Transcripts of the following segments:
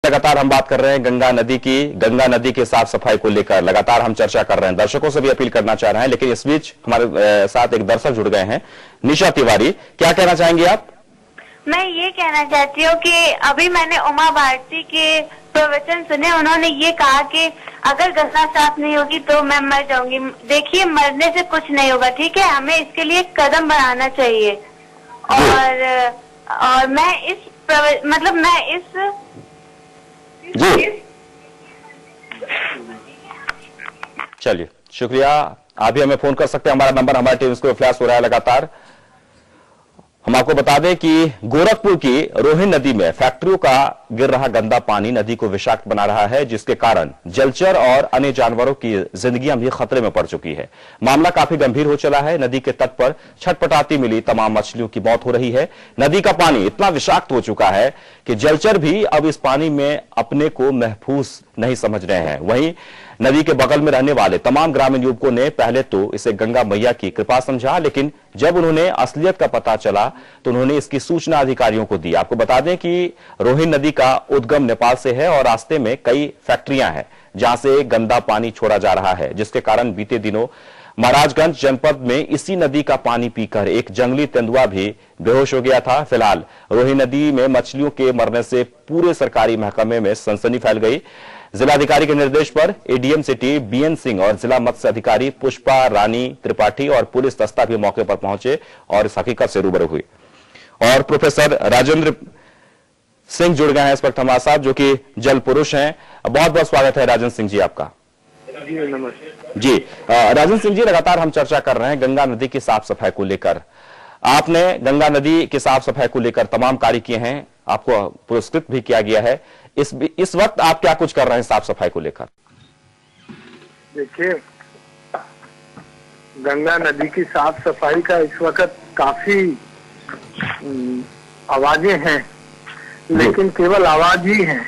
लगातार हम बात कर रहे हैं गंगा नदी की साफ सफाई को लेकर लगातार हम चर्चा कर रहे हैं। दर्शकों से भी अपील करना चाह रहे हैं, लेकिन इस बीच हमारे साथ एक दर्शक जुड़ गए हैं, निशा तिवारी। क्या कहना चाहेंगी आप? मैं ये कहना चाहती हूँ कि अभी मैंने उमा भारती के प्रवचन सुने। उन्होंने ये कहा कि अगर गंगा साफ नहीं होगी तो मैं मर जाऊंगी। देखिए, मरने से कुछ नहीं होगा, ठीक है। हमें इसके लिए कदम बढ़ाना चाहिए। और मैं इस जी चलिए, शुक्रिया। आप भी हमें फोन कर सकते हैं, हमारा नंबर हमारे टीम को फ्लैश हो रहा है लगातार। हम आपको बता दें कि गोरखपुर की रोहिन नदी में फैक्ट्रियों का गिर रहा गंदा पानी नदी को विषाक्त बना रहा है, जिसके कारण जलचर और अन्य जानवरों की जिंदगियां भी खतरे में पड़ चुकी है। मामला काफी गंभीर हो चला है। नदी के तट पर छटपटाती मिली तमाम मछलियों की मौत हो रही है। नदी का पानी इतना विषाक्त हो चुका है कि जलचर भी अब इस पानी में अपने को महफूज नहीं समझ रहे हैं। वहीं नदी के बगल में रहने वाले तमाम ग्रामीण युवकों ने पहले तो इसे गंगा मैया की कृपा समझा, लेकिन जब उन्होंने असलियत का पता चला तो उन्होंने इसकी सूचना अधिकारियों को दी। आपको बता दें कि रोहिन नदी का उद्गम नेपाल से है और रास्ते में कई फैक्ट्रियां हैं जहां से गंदा पानी छोड़ा जा रहा है, जिसके कारण बीते दिनों महाराजगंज जनपद में इसी नदी का पानी पीकर एक जंगली तेंदुआ भी बेहोश हो गया था। फिलहाल रोहिन नदी में मछलियों के मरने से पूरे सरकारी महकमे में सनसनी फैल गई। जिलाधिकारी के निर्देश पर एडीएम सिटी बीएन सिंह और जिला मत्स्य अधिकारी पुष्पा रानी त्रिपाठी और पुलिस दस्ता भी मौके पर पहुंचे और इस हकीकत से रूबरू हुई। और प्रोफेसर राजेंद्र सिंह जुड़ गए हैं इस वक्त हमारे साथ, जो कि जल पुरुष हैं। बहुत बहुत स्वागत है राजेंद्र सिंह जी आपका। जी नमस्ते जी। राजेंद्र सिंह जी, लगातार हम चर्चा कर रहे हैं गंगा नदी की साफ सफाई को लेकर। आपने गंगा नदी की साफ सफाई को लेकर तमाम कार्य किए हैं, आपको पुरस्कृत भी किया गया है। इस वक्त आप क्या कुछ कर रहे हैं साफ सफाई को लेकर? देखिए, गंगा नदी की साफ सफाई का इस वक्त काफी आवाजें हैं, लेकिन केवल आवाज ही है।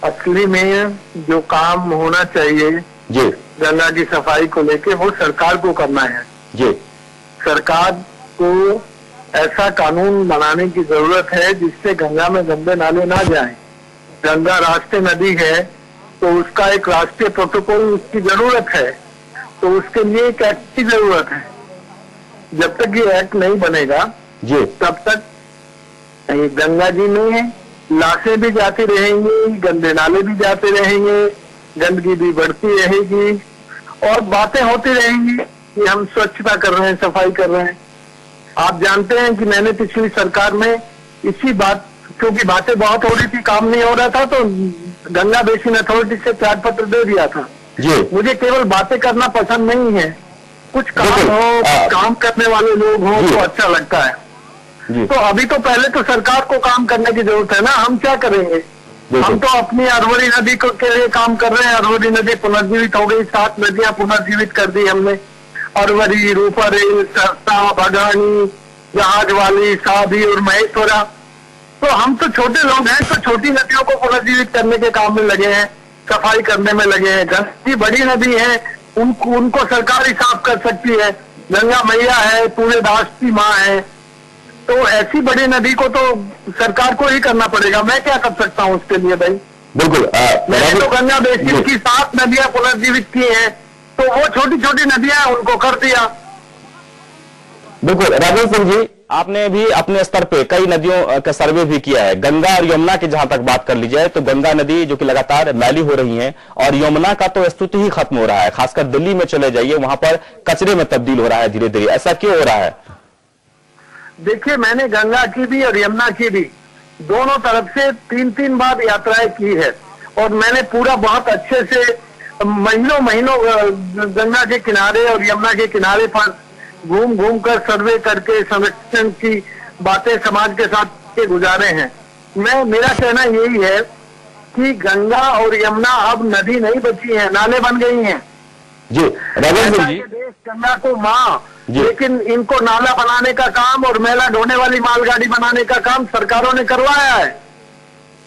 असली में जो काम होना चाहिए जी गंगा की सफाई को लेके, वो सरकार को करना है। जी सरकार को ऐसा कानून बनाने की जरूरत है जिससे गंगा में गंदे नाले ना जाएं। गंगा राष्ट्रीय नदी है तो उसका एक राष्ट्रीय प्रोटोकॉल उसकी जरूरत है, तो उसके लिए एक एक्ट की जरूरत है। जब तक ये एक्ट नहीं बनेगा जी तब तक गंगा जी में लाशें भी जाती रहेंगी, गंदे नाले भी जाते रहेंगे, गंदगी भी बढ़ती रहेगी और बातें होती रहेंगी कि हम स्वच्छता कर रहे हैं, सफाई कर रहे हैं। आप जानते हैं कि मैंने पिछली सरकार में इसी बात, क्योंकि बातें बहुत हो रही थी, काम नहीं हो रहा था, तो गंगा बेसिन अथॉरिटी से त्याग पत्र दे दिया था। जी मुझे केवल बातें करना पसंद नहीं है, कुछ काम हो, काम करने वाले लोग हो तो अच्छा लगता है। तो अभी तो पहले तो सरकार को काम करने की जरूरत है ना। हम क्या करेंगे? हम तो अपनी अरवरी नदी के लिए काम कर रहे हैं। अरवरी नदी पुनर्जीवित हो गई, 7 नदियां पुनर्जीवित कर दी हमने। अरवरी, रूपरेल, सरसा, बगानी, जहाज वाली, साभी और महेश्वरा। तो हम तो छोटे लोग हैं, तो छोटी नदियों को पुनर्जीवित करने के काम में लगे हैं, सफाई करने में लगे हैं। गंगा बड़ी नदी है, उनको सरकार ही साफ कर सकती है। गंगा मैया है, पूरे दास की माँ है, तो ऐसी बड़ी नदी को तो सरकार को ही करना पड़ेगा। मैं क्या कर सकता हूँ उसके लिए भाई? बिल्कुल। मैंने तो गंगा बेसिन की 7 नदियां पुनर्जीवित की हैं, तो वो छोटी छोटी नदियां हैं उनको कर दिया। बिल्कुल राजेंद्र सिंह जी, आपने भी अपने स्तर पे कई नदियों का सर्वे भी किया है। गंगा और यमुना की जहां तक बात कर ली जाए तो गंगा नदी जो कि लगातार मैली हो रही है और यमुना का तो स्तुति ही खत्म हो रहा है। खासकर दिल्ली में चले जाइए, वहां पर कचरे में तब्दील हो रहा है धीरे धीरे। ऐसा क्यों हो रहा है? देखिए, मैंने गंगा की भी और यमुना की भी दोनों तरफ से 3-3 बार यात्राएं की है और मैंने पूरा बहुत अच्छे से महीनों गंगा के किनारे और यमुना के किनारे पर घूम कर सर्वे करके संरक्षण की बातें समाज के साथ के गुजारे हैं। मेरा कहना यही है कि गंगा और यमुना अब नदी नहीं बची है, नाले बन गई हैं। जी राजेंद्र जी, देश गंगा को माँ, लेकिन इनको नाला बनाने का काम और मैला ढोने वाली मालगाड़ी बनाने का काम सरकारों ने करवाया है।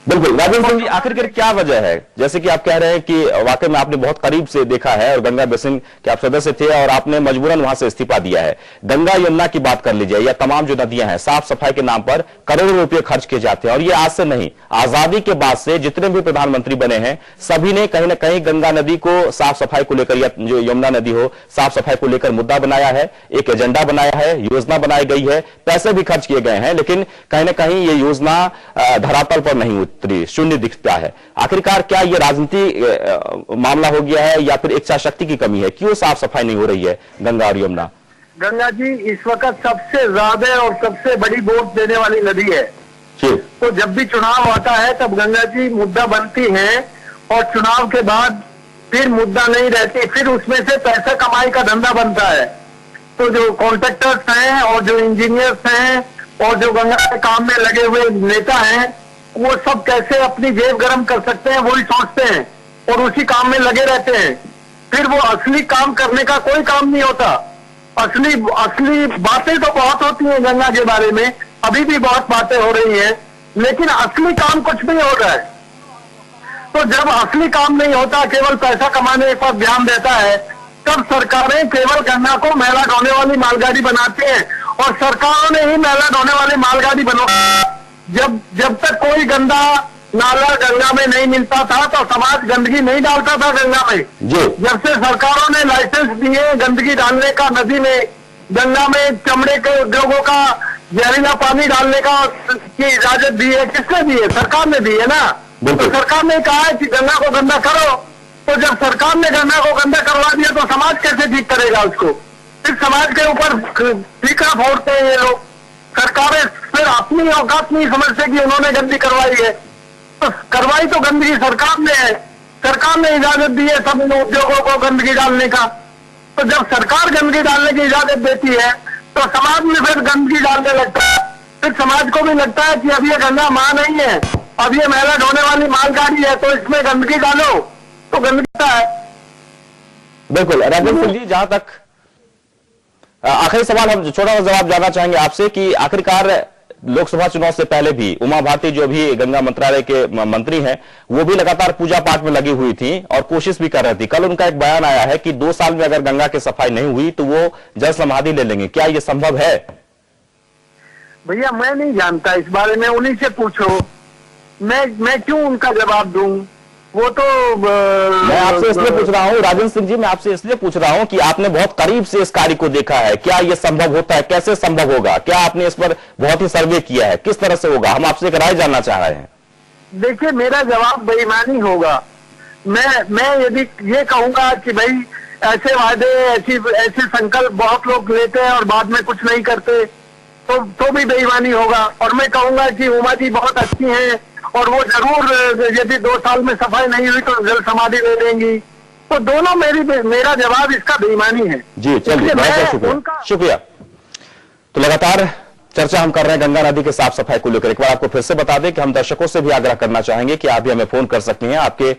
बिल्कुल राजेंद्र सिंह जी, आखिरकार क्या वजह है? जैसे कि आप कह रहे हैं कि वाकई में आपने बहुत करीब से देखा है और गंगा बेसिन के आप सदस्य थे और आपने मजबूरन वहां से इस्तीफा दिया है। गंगा यमुना की बात कर लीजिए या तमाम जो नदियां हैं, साफ सफाई के नाम पर करोड़ों रुपए खर्च किए जाते हैं और ये आज से नहीं, आजादी के बाद से जितने भी प्रधानमंत्री बने हैं सभी ने कहीं ना कहीं गंगा नदी को साफ सफाई को लेकर या जो यमुना नदी हो साफ सफाई को लेकर मुद्दा बनाया है, एक एजेंडा बनाया है, योजना बनाई गई है, पैसे भी खर्च किए गए हैं, लेकिन कहीं ना कहीं ये योजना धरातल पर नहीं उतरी, शून्य दिखता है। आखिरकार क्या ये राजनीति मामला हो गया है या फिर इच्छा शक्ति की कमी है? क्यों साफ सफाई नहीं हो रही है गंगा और यमुना? गंगा जी इस वक्त सबसे ज्यादा और सबसे बड़ी वोट देने वाली नदी है, तो जब भी चुनाव आता है तब गंगा जी मुद्दा बनती है और चुनाव के बाद फिर मुद्दा नहीं रहती, फिर उसमें से पैसा कमाई का धंधा बनता है। तो जो कॉन्ट्रैक्टर्स हैं और जो इंजीनियर्स हैं और जो गंगा के काम में लगे हुए नेता हैं, वो सब कैसे अपनी जेब गर्म कर सकते हैं वही सोचते हैं और उसी काम में लगे रहते हैं। फिर वो असली काम करने का कोई काम नहीं होता। असली बातें तो बहुत होती हैं गंगा के बारे में, अभी भी बहुत बातें हो रही हैं, लेकिन असली काम कुछ नहीं हो रहा है। तो जब असली काम नहीं होता, केवल पैसा कमाने पर ध्यान देता है, तब सरकारें केवल गंगा को मैला ढोने वाली मालगाड़ी बनाती हैं और सरकारों ने ही मैला ढोने वाली मालगाड़ी बना। जब तक कोई गंदा नाला गंगा में नहीं मिलता था तो समाज गंदगी नहीं डालता था गंगा में। जब से सरकारों ने लाइसेंस दिए गंदगी डालने का नदी में, गंगा में चमड़े के उद्योगों का जहरीला पानी डालने का की इजाजत दी है, किसने दी है? सरकार ने दी है ना। तो सरकार ने कहा है कि गंगा को गंदा करो, तो जब सरकार ने गंगा को गंदा करवा दिया तो समाज कैसे ठीक करेगा उसको? फिर समाज के ऊपर टीका फोड़ते हैं ये लोग। सरकारें फिर अपनी औकात नहीं समझते कि उन्होंने गंदगी करवाई है, तो करवाई तो गंदगी सरकार ने है। सरकार ने इजाजत दी है सब उद्योगों को गंदगी डालने का। तो जब सरकार गंदगी डालने की इजाजत देती है तो समाज में फिर गंदगी डालने लगता है। फिर समाज को भी लगता है कि अब ये गंगा मां नहीं है, अब ये मैला ढोने वाली मालगाड़ी है, तो इसमें गंदगी डालो तो गंदगी है। बिल्कुल राजेंद्र सिंह जी, जहां तक आखिरी सवाल हम छोटा सा जवाब जानना चाहेंगे आपसे कि आखिरकार लोकसभा चुनाव से पहले भी उमा भारती जो भी गंगा मंत्रालय के मंत्री हैं वो भी लगातार पूजा पाठ में लगी हुई थी और कोशिश भी कर रही थी। कल उनका एक बयान आया है कि 2 साल में अगर गंगा की सफाई नहीं हुई तो वो जल समाधि ले लेंगे। क्या ये संभव है? भैया मैं नहीं जानता इस बारे में, उन्हीं से पूछो। मैं क्यों उनका जवाब दूं? वो तो मैं आपसे इसलिए पूछ रहा हूं राजेंद्र सिंह जी, मैं आपसे इसलिए पूछ रहा हूं कि आपने बहुत करीब से इस कार्य को देखा है। क्या यह संभव होता है? कैसे संभव होगा? क्या आपने इस पर बहुत ही सर्वे किया है? किस तरह से होगा? हम आपसे एक राय जानना चाह रहे हैं। देखिए मेरा जवाब बेईमानी होगा। मैं यदि ये कहूंगा कि भाई ऐसे वादे ऐसे संकल्प बहुत लोग लेते हैं और बाद में कुछ नहीं करते तो भी बेईमानी होगा। और मैं कहूंगा कि उमा जी बहुत अच्छी हैं और वो जरूर यदि 2 साल में सफाई नहीं हुई तो जल समाधि ले लेंगी। तो दोनों मेरा जवाब इसका बेईमानी है। जी चलिए, बहुत शुक्रिया। तो लगातार चर्चा हम कर रहे हैं गंगा नदी के साफ सफाई को लेकर। एक बार आपको फिर से बता दें कि हम दर्शकों से भी आग्रह करना चाहेंगे कि आप भी हमें फोन कर सकते हैं। आपके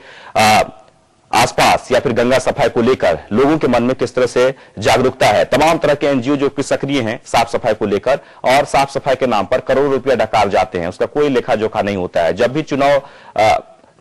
आसपास या फिर गंगा सफाई को लेकर लोगों के मन में किस तरह से जागरूकता है। तमाम तरह के एनजीओ जो कि सक्रिय हैं साफ सफाई को लेकर और साफ सफाई के नाम पर करोड़ों रुपया डकार जाते हैं, उसका कोई लेखा जोखा नहीं होता है। जब भी चुनाव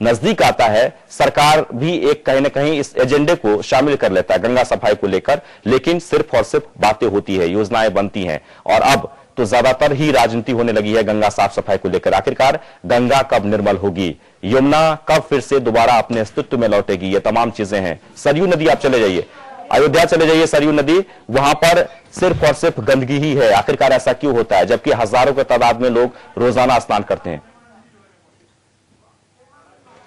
नजदीक आता है सरकार भी एक कहीं ना कहीं इस एजेंडे को शामिल कर लेता है गंगा सफाई को लेकर, लेकिन सिर्फ और सिर्फ बातें होती है, योजनाएं बनती हैं और अब तो ज्यादातर ही राजनीति होने लगी है गंगा साफ सफाई को लेकर। आखिरकार गंगा कब निर्मल होगी, यमुना कब फिर से दोबारा अपने अस्तित्व में लौटेगी, ये तमाम चीजें हैं। सरयू नदी आप चले जाइए, अयोध्या चले जाइए, सरयू नदी वहां पर सिर्फ और सिर्फ गंदगी ही है। आखिरकार ऐसा क्यों होता है जबकि हजारों के तादाद में लोग रोजाना स्नान करते हैं।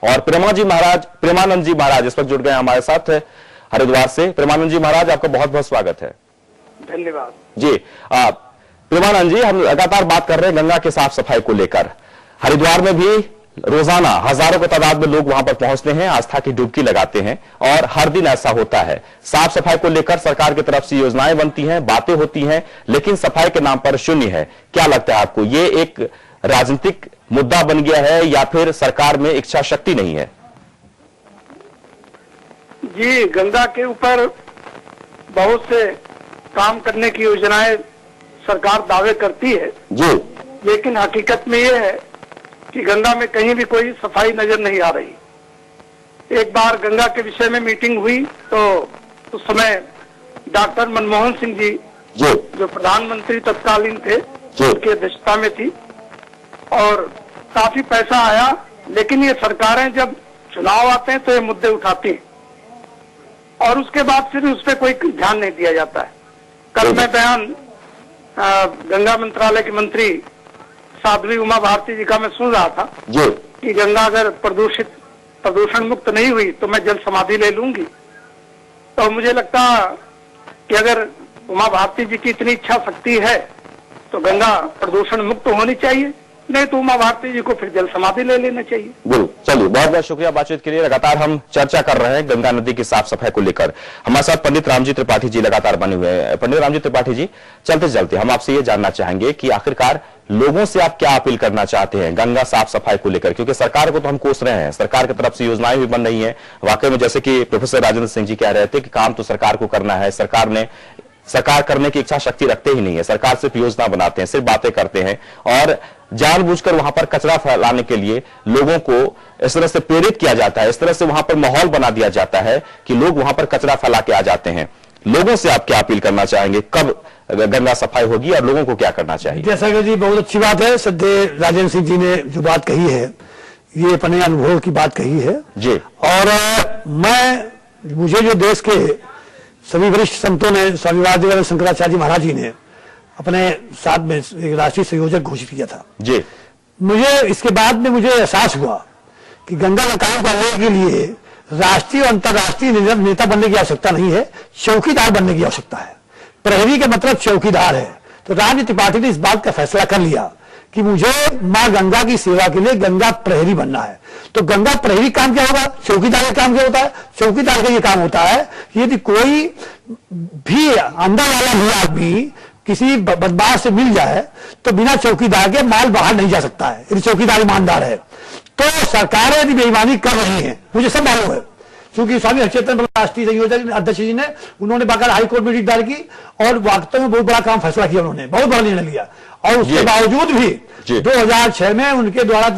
और प्रेमानंद जी महाराज इस वक्त जुड़ गए हमारे साथ हरिद्वार से। प्रेमानंद जी महाराज आपका बहुत बहुत स्वागत है। धन्यवाद जी। प्रेमानंद जी, हम लगातार बात कर रहे हैं गंगा के साफ सफाई को लेकर। हरिद्वार में भी रोजाना हजारों की तादाद में लोग वहां पर पहुंचते हैं, आस्था की डुबकी लगाते हैं और हर दिन ऐसा होता है। साफ सफाई को लेकर सरकार की तरफ से योजनाएं बनती हैं, बातें होती हैं, लेकिन सफाई के नाम पर शून्य है। क्या लगता है आपको, ये एक राजनीतिक मुद्दा बन गया है या फिर सरकार में इच्छा शक्ति नहीं है? जी, गंगा के ऊपर बहुत से काम करने की योजनाएं सरकार दावे करती है जी, लेकिन हकीकत में ये है कि गंगा में कहीं भी कोई सफाई नजर नहीं आ रही। एक बार गंगा के विषय में मीटिंग हुई तो उस समय डॉक्टर मनमोहन सिंह जी जो प्रधानमंत्री तत्कालीन थे उनकी अध्यक्षता में थी और काफी पैसा आया, लेकिन ये सरकारें जब चुनाव आते हैं तो ये मुद्दे उठाती हैं और उसके बाद फिर उस पर कोई ध्यान नहीं दिया जाता है। कल मैं बयान गंगा मंत्रालय के मंत्री साध्वी उमा भारती जी का मैं सुन रहा था कि गंगा अगर प्रदूषण मुक्त नहीं हुई तो मैं जल समाधि ले लूंगी। तो मुझे लगता कि अगर उमा भारती जी की इतनी इच्छा शक्ति है तो गंगा प्रदूषण मुक्त होनी चाहिए, नहीं तो उमा भारती जी को फिर जल समाधि ले लेना चाहिए। बिल्कुल, चलिए बहुत बहुत शुक्रिया बातचीत के लिए। लगातार हम चर्चा कर रहे हैं गंगा नदी की साफ सफाई को लेकर। हमारे साथ पंडित रामजी त्रिपाठी जी लगातार बने हुए हैं। पंडित रामजी त्रिपाठी जी, चलते चलते हम आपसे ये जानना चाहेंगे कि आखिरकार लोगों से आप क्या अपील करना चाहते हैं गंगा साफ सफाई को लेकर, क्योंकि सरकार को तो हम कोस रहे हैं, सरकार की तरफ से योजनाएं भी बन रही है। वाकई में जैसे कि प्रोफेसर राजेंद्र सिंह जी कह रहे थे कि काम तो सरकार को करना है, सरकार करने की इच्छा शक्ति रखते ही नहीं है। सरकार सिर्फ योजना बनाते हैं, सिर्फ बातें करते हैं और जानबूझकर वहां पर कचरा फैलाने के लिए लोगों को इस तरह से प्रेरित किया जाता है, इस तरह से वहां पर माहौल बना दिया जाता है कि लोग वहां पर कचरा फैला के आ जाते हैं। लोगों से आप क्या अपील करना चाहेंगे, कब गंगा सफाई होगी और लोगों को क्या करना चाहिए? जैसा जी बहुत अच्छी बात है, सद्य राजेंद्र सिंह जी ने जो बात कही है ये अपने अनुभव की बात कही है जी। और मुझे जो देश के सभी वरिष्ठ संतों ने, स्वामी वासुदेवानंद शंकराचार्य महाराज जी ने अपने साथ में एक राष्ट्रीय संयोजक घोषित किया था जी। मुझे इसके बाद में मुझे एहसास हुआ कि गंगा का काम करने के लिए राष्ट्रीय और अंतर्राष्ट्रीय नेता बनने की आवश्यकता नहीं है, चौकीदार बनने की आवश्यकता है। प्रहरी का मतलब चौकीदार है। तो रामजी त्रिपाठी ने इस बात का फैसला कर लिया कि मुझे मां गंगा की सेवा के लिए गंगा प्रहरी बनना है। तो गंगा प्रहरी काम क्या होगा, चौकीदार का काम क्या होता है? चौकीदार का ये काम होता है कि यदि कोई भी अंदर वाला भी आदमी किसी बदमाश से मिल जाए तो बिना चौकीदार के माल बाहर नहीं जा सकता है, यदि चौकीदार ईमानदार है। तो सरकारें यदि बेईमानी कर रही हैं, मुझे सब मालूम है, क्योंकि स्वामी हरचेतन राष्ट्रीय संयोजक अध्यक्ष जी ने उन्होंने बाकायदा हाईकोर्ट में रिट दायर की और वास्तव में बहुत बड़ा काम फैसला किया, उन्होंने बहुत बड़ा निर्णय लिया। और उसके बावजूद भी 2006 में उनके द्वारा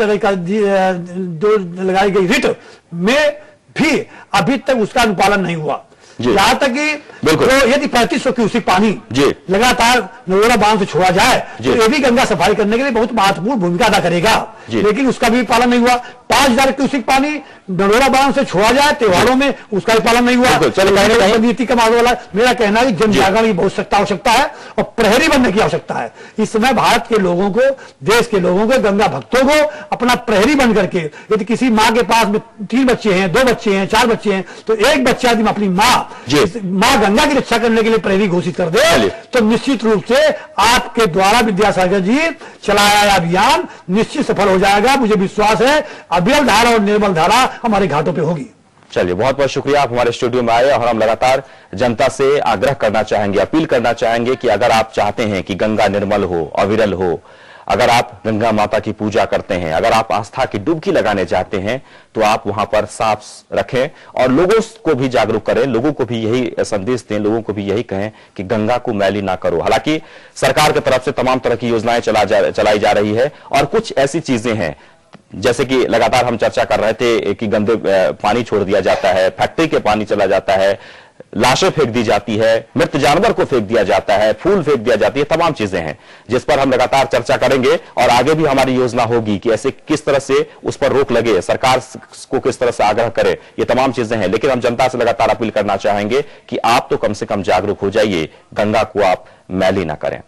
लगाई गई रिट में भी अभी तक उसका अनुपालन नहीं हुआ। यहां तक कि तो यदि 3500 क्यूसेक पानी लगातार नरोड़ा बांध से छोड़ा जाए तो ये भी गंगा सफाई करने के लिए बहुत महत्वपूर्ण भूमिका अदा करेगा, लेकिन उसका भी पालन नहीं हुआ। 5000 क्यूसेक पानी नरोड़ा बांध से छोड़ा जाए त्योहारों में, उसका भी पालन नहीं हुआ। नीति का मार्ग वाला मेरा कहना है कि जन जागरण की बहुत आवश्यकता है और प्रहरी बनने की आवश्यकता है। इस समय भारत के लोगों को, देश के लोगों को, गंगा भक्तों को अपना प्रहरी बन करके, यदि किसी माँ के पास में 3 बच्चे हैं, 2 बच्चे हैं, 4 बच्चे हैं, तो एक बच्चा यदि अपनी माँ गंगा की रक्षा करने के लिए प्रहरी घोषित कर दे तो निश्चित रूप से आपके द्वारा विद्यासागर जी चलाया अभियान निश्चित सफल हो जाएगा। मुझे विश्वास है अविरल धारा और निर्मल धारा हमारे घाटों पे होगी। चलिए बहुत बहुत शुक्रिया, आप हमारे स्टूडियो में आए और हम लगातार जनता से आग्रह करना चाहेंगे, अपील करना चाहेंगे कि अगर आप चाहते हैं कि गंगा निर्मल हो, अविरल हो, अगर आप गंगा माता की पूजा करते हैं, अगर आप आस्था की डुबकी लगाने चाहते हैं तो आप वहां पर साफ रखें और लोगों को भी जागरूक करें, लोगों को भी यही संदेश दें, लोगों को भी यही कहें कि गंगा को मैली ना करो। हालांकि सरकार की तरफ से तमाम तरह की योजनाएं चलाई जा रही है और कुछ ऐसी चीजें हैं जैसे कि लगातार हम चर्चा कर रहे थे कि गंदे पानी छोड़ दिया जाता है, फैक्ट्री के पानी चला जाता है, लाशें फेंक दी जाती है, मृत जानवर को फेंक दिया जाता है, फूल फेंक दिया जाती है, तमाम चीजें हैं जिस पर हम लगातार चर्चा करेंगे और आगे भी हमारी योजना होगी कि ऐसे किस तरह से उस पर रोक लगे, सरकार को किस तरह से आग्रह करे, ये तमाम चीजें हैं। लेकिन हम जनता से लगातार अपील करना चाहेंगे कि आप तो कम से कम जागरूक हो जाइए, गंगा को आप मैली ना करें।